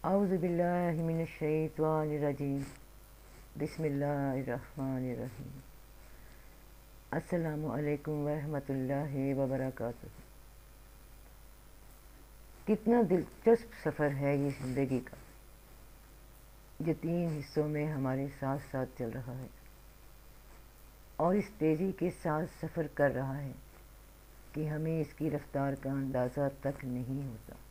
اعوذ باللہ من الشیطان الرجیم بسم اللہ الرحمن الرحیم السلام علیکم ورحمۃ اللہ وبرکاتہ۔ کتنا دلچسپ سفر ہے یہ زندگی کا، جو 3 حصوں میں ہمارے ساتھ ساتھ چل رہا ہے اور اس تیزی کے ساتھ سفر کر رہا ہے کہ ہمیں اس کی رفتار کا اندازہ تک نہیں ہوتا۔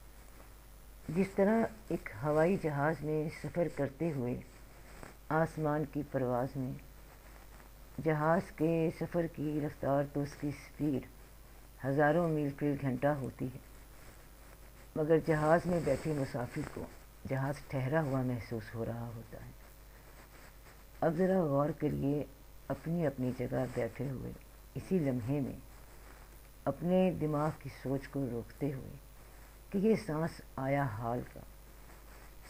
جس طرح ایک ہوائی جہاز میں سفر کرتے ہوئے آسمان کی پرواز میں جہاز کے سفر کی رفتار تو اس کی سپیڈ ہزاروں میل فی گھنٹہ ہوتی ہے، مگر جہاز میں بیٹھے مسافر کو جہاز ٹھہرا ہوا محسوس ہو رہا ہوتا ہے۔ اب ذرا غور کریے، اپنی اپنی جگہ بیٹھے ہوئے اسی لمحے میں اپنے دماغ کی سوچ کو روکتے ہوئے کہ یہ سانس آیا حال کا،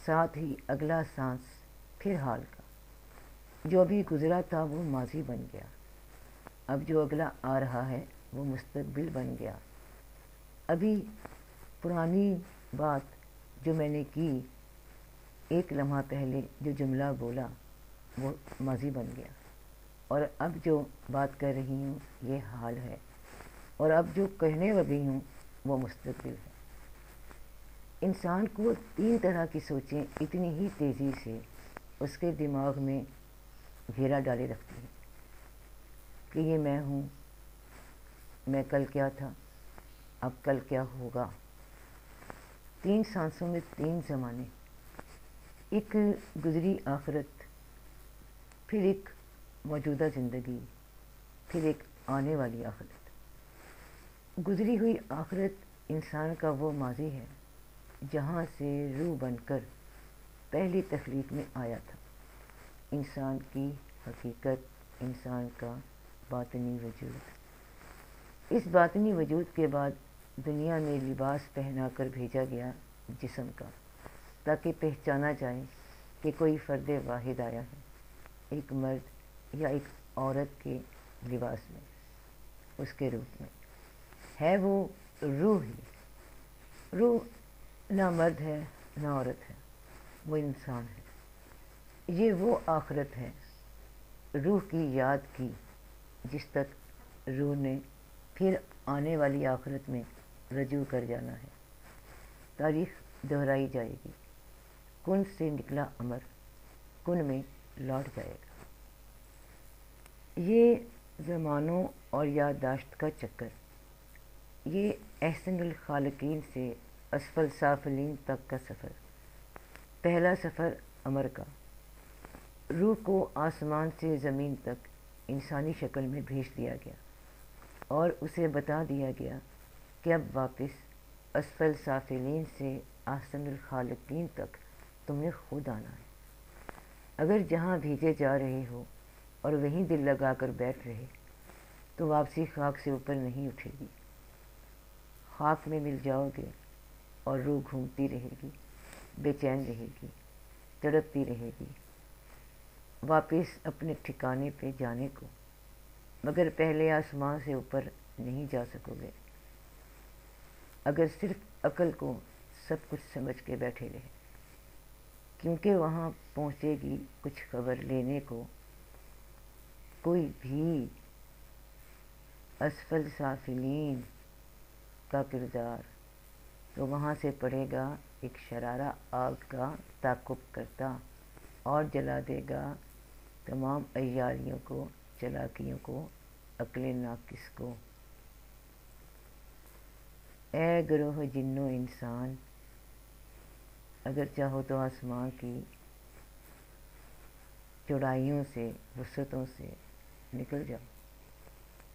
ساتھ ہی اگلا سانس پھر حال کا۔ جو ابھی گزرا تھا وہ ماضی بن گیا، اب جو اگلا آ رہا ہے وہ مستقبل بن گیا۔ ابھی پرانی بات جو میں نے کی، ایک لمحہ پہلے جو جملہ بولا وہ ماضی بن گیا، اور اب جو بات کر رہی ہوں یہ حال ہے، اور اب جو کہنے لگی ہوں وہ مستقبل ہے۔ انسان کو 3 طرح کی سوچیں اتنی ہی تیزی سے اس کے دماغ میں گھیرا ڈالے رکھتی ہیں کہ یہ میں ہوں، میں کل کیا تھا، اب کل کیا ہوگا۔ 3 سانسوں میں 3 زمانے، ایک گزری آخرت، پھر ایک موجودہ زندگی، پھر ایک آنے والی آخرت۔ گزری ہوئی آخرت انسان کا وہ ماضی ہے جہاں سے روح بن کر پہلی تخلیق میں آیا تھا۔ انسان کی حقیقت، انسان کا باطنی وجود۔ اس باطنی وجود کے بعد دنیا میں لباس پہنا کر بھیجا گیا جسم کا، تاکہ پہچانا جائے کہ کوئی فرد واحد آیا ہے، ایک مرد یا ایک عورت کے لباس میں، اس کے روپ میں ہے وہ روح ہی۔ روح نہ مرد ہے نہ عورت ہے، وہ انسان ہے۔ یہ وہ آخرت ہے روح کی یاد کی، جس تک روح نے پھر آنے والی آخرت میں رجوع کر جانا ہے۔ تاریخ دہرائی جائے گی، کن سے نکلا امر کن میں لوٹ جائے گا۔ یہ زمانوں اور یادداشت کا چکر، یہ احسن الخالقین سے اسفل سافلین تک کا سفر۔ پہلا سفر امر کا، روح کو آسمان سے زمین تک انسانی شکل میں بھیج دیا گیا اور اسے بتا دیا گیا کہ اب واپس اسفل سافلین سے احسن الخالقین تک تم نے خود آنا ہے۔ اگر جہاں بھیجے جا رہے ہو اور وہیں دل لگا کر بیٹھ رہے تو واپسی خاک سے اوپر نہیں اٹھے گی۔ خاک میں مل جاؤ گے اور روح گھومتی رہے گی، بے چین رہے گی، تڑپتی رہے گی واپس اپنے ٹھکانے پہ جانے کو، مگر پہلے آسمان سے اوپر نہیں جا سکو گے اگر صرف عقل کو سب کچھ سمجھ کے بیٹھے رہے، کیونکہ وہاں پہنچے گی کچھ خبر لینے کو کوئی بھی اسفل سافلین کا کردار، تو وہاں سے پڑے گا ایک شرارہ آگ کا تعاقب کرتا اور جلا دے گا تمام عیاریوں کو، چلاکیوں کو، عقل ناقص کو۔ اے گروہ جن و انسان، اگر چاہو تو آسمان کی چوڑائیوں سے، وسعتوں سے نکل جاؤ،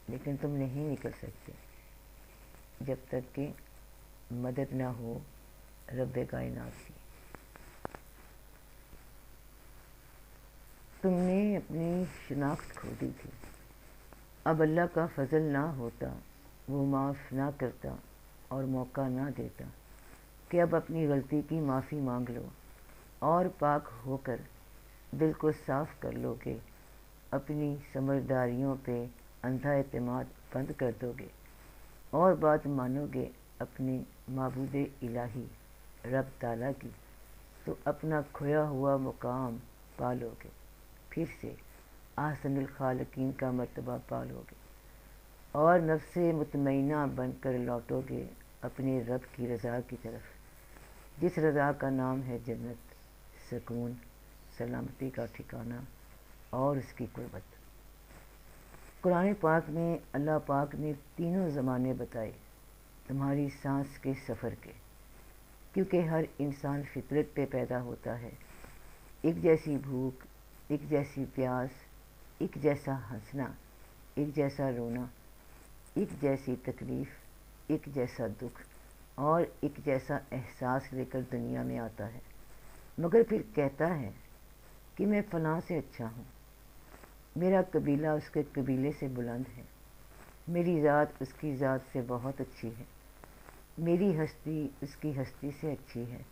لیکن تم نہیں نکل سکتے جب تک کہ مدد نہ ہو رب کائنات کی۔ تم نے اپنی شناخت کھو دی تھی، اب اللہ کا فضل نہ ہوتا، وہ معاف نہ کرتا اور موقع نہ دیتا کہ اب اپنی غلطی کی معافی مانگ لو اور پاک ہو کر دل کو صاف کر لو گے، اپنی سمجھداریوں پہ اندھا اعتماد بند کر دو گے اور بات مانو گے اپنے معبود الہی رب تعالیٰ کی، تو اپنا کھویا ہوا مقام پالو گے، پھر سے احسن الخالقین کا مرتبہ پالو گے اور نفس مطمئنہ بن کر لوٹو گے اپنے رب کی رضا کی طرف، جس رضا کا نام ہے جنت، سکون، سلامتی کا ٹھکانہ اور اس کی قربت۔ قرآن پاک میں اللہ پاک نے تینوں زمانے بتائے تمہاری سانس کے سفر کے، کیونکہ ہر انسان فطرت پہ پیدا ہوتا ہے، ایک جیسی بھوک، ایک جیسی پیاس، ایک جیسا ہنسنا، ایک جیسا رونا، ایک جیسی تکلیف، ایک جیسا دکھ اور ایک جیسا احساس لے کر دنیا میں آتا ہے، مگر پھر کہتا ہے کہ میں فلاں سے اچھا ہوں، میرا قبیلہ اس کے قبیلے سے بلند ہے، میری ذات اس کی ذات سے بہت اچھی ہے، میری ہستی اس کی ہستی سے اچھی ہے،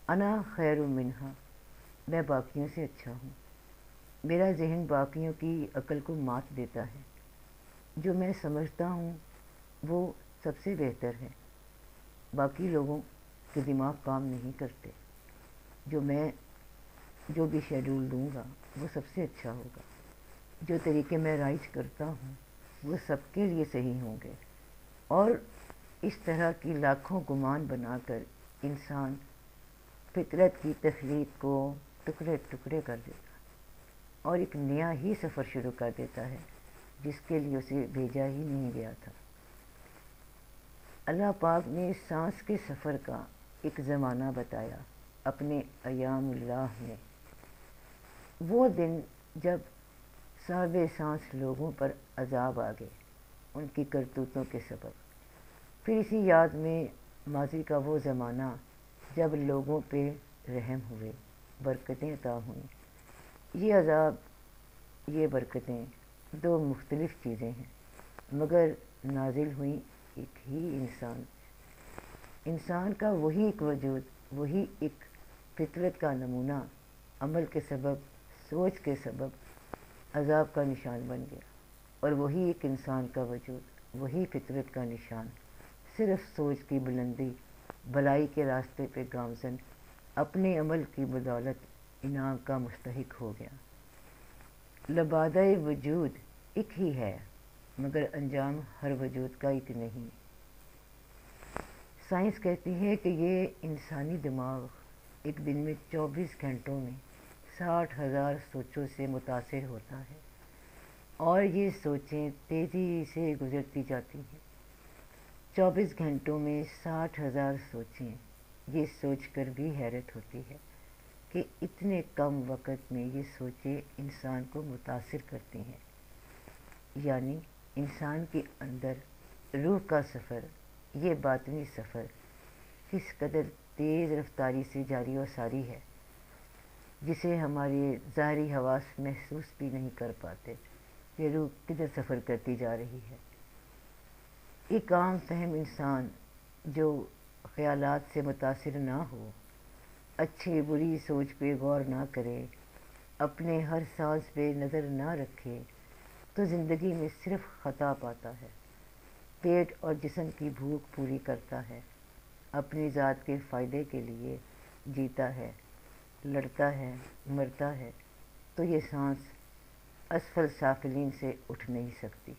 انا خیر منہا، میں باقیوں سے اچھا ہوں، میرا ذہن باقیوں کی عقل کو مات دیتا ہے، جو میں سمجھتا ہوں وہ سب سے بہتر ہے، باقی لوگوں کے دماغ کام نہیں کرتے، میں جو بھی شیڈول دوں گا وہ سب سے اچھا ہوگا، جو طریقے میں رائٹ کرتا ہوں وہ سب کے لیے صحیح ہوں گے، اور اس طرح کی لاکھوں گمان بنا کر انسان فطرت کی تخلیق کو ٹکڑے ٹکڑے کر دیتا ہے اور ایک نیا ہی سفر شروع کر دیتا ہے جس کے لیے اسے بھیجا ہی نہیں گیا تھا۔ اللہ پاک نے سانس کے سفر کا ایک زمانہ بتایا اپنے ایام اللہ میں، وہ دن جب صاحب سانس لوگوں پر عذاب آ گئے ان کی کرتوتوں کے سبب، پھر اسی یاد میں ماضی کا وہ زمانہ جب لوگوں پہ رحم ہوئے، برکتیں عطا ہوئیں۔ یہ عذاب، یہ برکتیں دو مختلف چیزیں ہیں، مگر نازل ہوئیں ایک ہی انسان کا وہی ایک وجود، وہی ایک فطرت کا نمونہ عمل کے سبب، سوچ کے سبب عذاب کا نشان بن گیا، اور وہی ایک انسان کا وجود، وہی فطرت کا نشان صرف سوچ کی بلندی، بھلائی کے راستے پہ گامزن، اپنے عمل کی بدولت انعام کا مستحق ہو گیا۔ لبادہ وجود ایک ہی ہے، مگر انجام ہر وجود کا ایک نہیں۔ سائنس کہتی ہے کہ یہ انسانی دماغ ایک دن میں 24 گھنٹوں میں 60,000 سوچوں سے متاثر ہوتا ہے، اور یہ سوچیں تیزی سے گزرتی جاتی ہیں۔ 24 گھنٹوں میں 60,000 سوچیں، یہ سوچ کر بھی حیرت ہوتی ہے کہ اتنے کم وقت میں یہ سوچیں انسان کو متاثر کرتی ہیں، یعنی انسان کے اندر روح کا سفر، یہ باطنی سفر کس قدر تیز رفتاری سے جاری و ساری ہے، جسے ہمارے ظاہری حواس محسوس بھی نہیں کر پاتے۔ یہ روح کدھر سفر کرتی جا رہی ہے۔ ایک عام فہم انسان جو خیالات سے متاثر نہ ہو، اچھی بری سوچ پہ غور نہ کرے، اپنے ہر سانس پہ نظر نہ رکھے، تو زندگی میں صرف خطا پاتا ہے، پیٹ اور جسم کی بھوک پوری کرتا ہے، اپنی ذات کے فائدے کے لیے جیتا ہے، لڑتا ہے، مرتا ہے، تو یہ سانس اسفل سافلین سے اٹھ نہیں سکتی،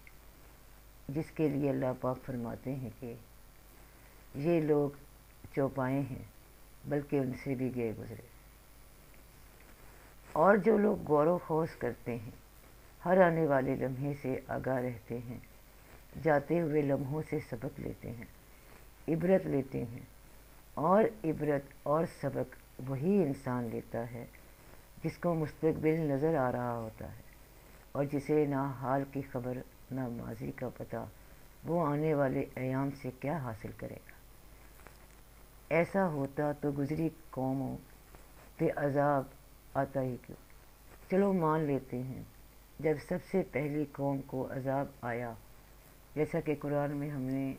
جس کے لیے اللہ پاک فرماتے ہیں کہ یہ لوگ چوپائے ہیں بلکہ ان سے بھی گئے گزرے۔ اور جو لوگ غور و خوض کرتے ہیں، ہر آنے والے لمحے سے آگاہ رہتے ہیں، جاتے ہوئے لمحوں سے سبق لیتے ہیں، عبرت لیتے ہیں، اور عبرت اور سبق وہی انسان لیتا ہے جس کو مستقبل نظر آ رہا ہوتا ہے، اور جسے نہ حال کی خبر نہ ماضی کا پتہ، وہ آنے والے ایام سے کیا حاصل کرے گا۔ ایسا ہوتا تو گزری قوموں پہ عذاب آتا ہی کیوں۔ چلو مان لیتے ہیں جب سب سے پہلی قوم کو عذاب آیا، جیسا کہ قرآن میں ہم نے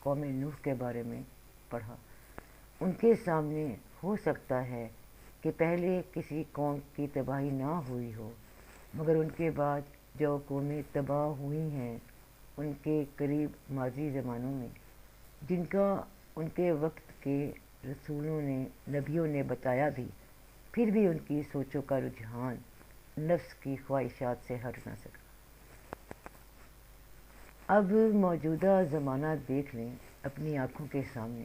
قوم نوح کے بارے میں پڑھا، ان کے سامنے ہو سکتا ہے کہ پہلے کسی قوم کی تباہی نہ ہوئی ہو، مگر ان کے بعد جو قومیں تباہ ہوئی ہیں ان کے قریب ماضی زمانوں میں، جن کا ان کے وقت کے رسولوں نے نبیوں نے بتایا بھی، پھر بھی ان کی سوچوں کا رجحان نفس کی خواہشات سے ہٹ نہ سکا۔ اب موجودہ زمانہ دیکھ لیں اپنی آنکھوں کے سامنے،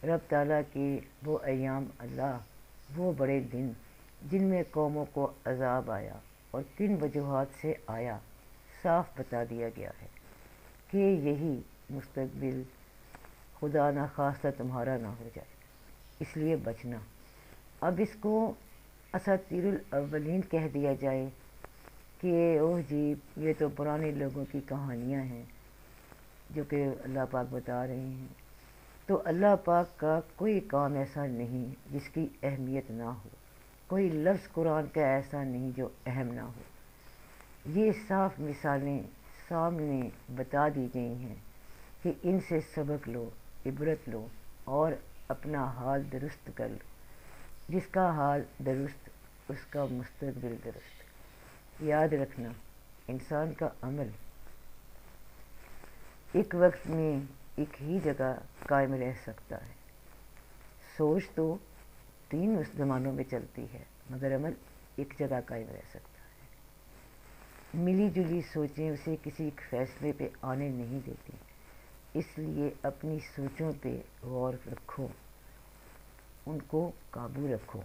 رب تعالیٰ کے وہ ایام اللہ، وہ بڑے دن جن میں قوموں کو عذاب آیا اور کن وجوہات سے آیا، صاف بتا دیا گیا ہے کہ یہی مستقبل خدا نخواستہ تمہارا نہ ہو جائے، اس لیے بچنا۔ اب اس کو اساطیر الاولین کہہ دیا جائے کہ اوہ جی یہ تو پرانے لوگوں کی کہانیاں ہیں جو کہ اللہ پاک بتا رہے ہیں، تو اللہ پاک کا کوئی کام ایسا نہیں جس کی اہمیت نہ ہو، کوئی لفظ قرآن کا ایسا نہیں جو اہم نہ ہو۔ یہ صاف مثالیں سامنے بتا دی گئی ہیں کہ ان سے سبق لو، عبرت لو اور اپنا حال درست کر لو۔ جس کا حال درست اس کا مستقبل درست۔ یاد رکھنا، انسان کا عمل ایک وقت میں ایک ہی جگہ قائم رہ سکتا ہے۔ سوچ تو 3 زمانوں میں چلتی ہے مگر عمل ایک جگہ قائم رہ سکتا ہے۔ ملی جلی سوچیں اسے کسی ایک فیصلے پہ آنے نہیں دیتی، اس لیے اپنی سوچوں پہ غور رکھو، ان کو قابو رکھو،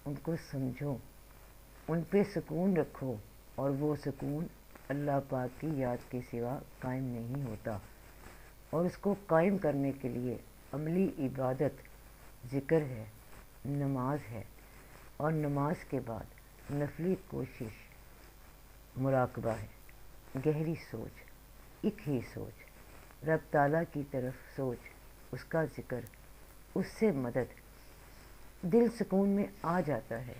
ان کو سمجھو، ان پہ سکون رکھو، اور وہ سکون اللہ پاک کی یاد کے سوا قائم نہیں ہوتا، اور اس کو قائم کرنے کے لیے عملی عبادت ذکر ہے، نماز ہے، اور نماز کے بعد نفلی کوشش مراقبہ ہے، گہری سوچ، ایک ہی سوچ، رب تعالیٰ کی طرف سوچ، اس کا ذکر، اس سے مدد۔ دل سکون میں آ جاتا ہے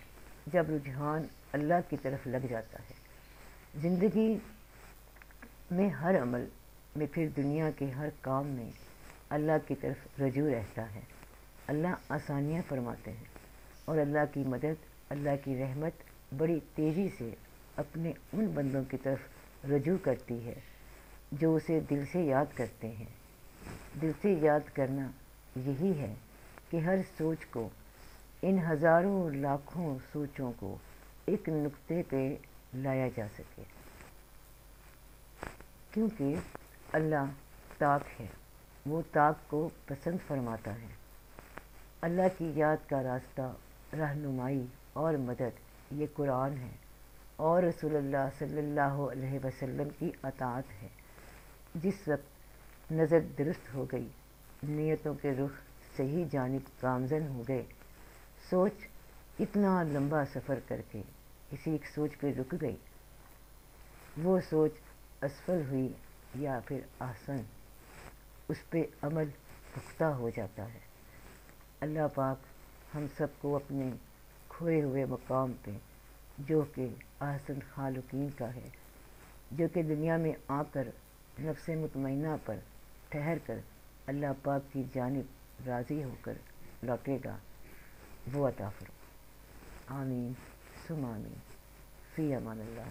جب رجحان اللہ کی طرف لگ جاتا ہے۔ زندگی میں ہر عمل میں، پھر دنیا کے ہر کام میں اللہ کی طرف رجوع رہتا ہے۔ اللہ آسانیاں فرماتے ہیں اور اللہ کی مدد، اللہ کی رحمت بڑی تیزی سے اپنے ان بندوں کی طرف رجوع کرتی ہے جو اسے دل سے یاد کرتے ہیں۔ دل سے یاد کرنا یہی ہے کہ ہر سوچ کو، ان ہزاروں لاکھوں سوچوں کو ایک نقطے پہ لایا جا سکے، کیونکہ اللہ طاق ہے، وہ طاق کو پسند فرماتا ہے۔ اللہ کی یاد کا راستہ، رہنمائی اور مدد یہ قرآن ہے اور رسول اللہ صلی اللہ علیہ وسلم کی اطاعت ہے۔ جس وقت نظر درست ہو گئی، نیتوں کے رخ صحیح جانب گامزن ہو گئے، سوچ اتنا لمبا سفر کر کے کسی ایک سوچ پہ رک گئی، وہ سوچ اسفل ہوئی یا پھر احسن، اس پہ عمل پختہ ہو جاتا ہے۔ اللہ پاک ہم سب کو اپنے کھوئے ہوئے مقام پہ، جو کہ احسن خالقین کا ہے، جو کہ دنیا میں آ کر نفس مطمئنہ پر ٹھہر کر اللہ پاک کی جانب راضی ہو کر لوٹے گا، وہ عطا فرمائے۔ آمین ثم آمین، فی امان اللہ۔